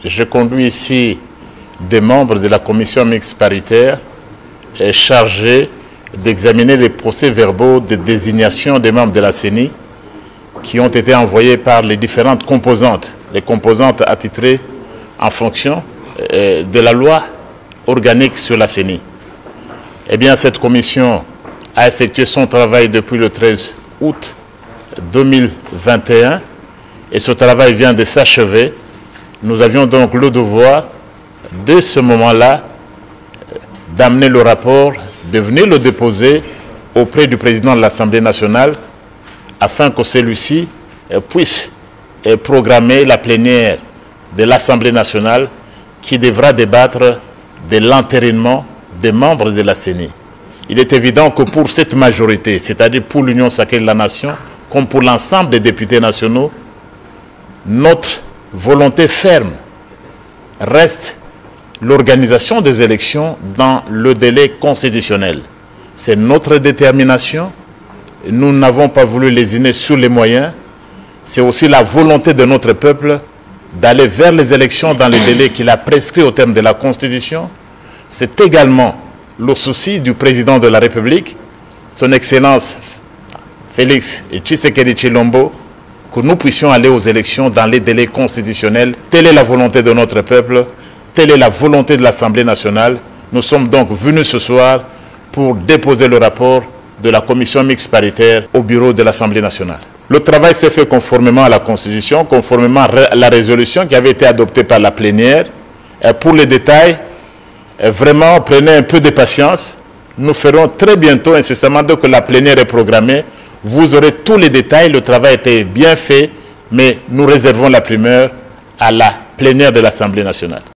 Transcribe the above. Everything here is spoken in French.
je conduis ici des membres de la commission mixte paritaire chargés d'examiner les procès-verbaux de désignation des membres de la CENI qui ont été envoyés par les différentes composantes, les composantes attitrées en fonction de la loi organique sur la CENI. Eh bien, cette commission a effectué son travail depuis le 13 août 2021 et ce travail vient de s'achever. Nous avions donc le devoir, dès ce moment-là, d'amener le rapport, de venir le déposer auprès du président de l'Assemblée nationale afin que celui-ci puisse programmer la plénière de l'Assemblée nationale qui devra débattre de l'entérinement des membres de la CENI. Il est évident que pour cette majorité, c'est-à-dire pour l'Union sacrée de la Nation, comme pour l'ensemble des députés nationaux, notre volonté ferme reste l'organisation des élections dans le délai constitutionnel. C'est notre détermination. Nous n'avons pas voulu lésiner sur les moyens. C'est aussi la volonté de notre peuple d'aller vers les élections dans les délais qu'il a prescrits au terme de la Constitution. C'est également le souci du président de la République, son Excellence Félix Tshisekedi Tshilombo, que nous puissions aller aux élections dans les délais constitutionnels. Telle est la volonté de notre peuple, telle est la volonté de l'Assemblée nationale. Nous sommes donc venus ce soir pour déposer le rapport de la commission mixte paritaire au bureau de l'Assemblée nationale. Le travail s'est fait conformément à la Constitution, conformément à la résolution qui avait été adoptée par la plénière. Et pour les détails, vraiment, prenez un peu de patience. Nous ferons très bientôt, incessamment, dès que la plénière est programmée, vous aurez tous les détails. Le travail a été bien fait, mais nous réservons la primeur à la plénière de l'Assemblée nationale.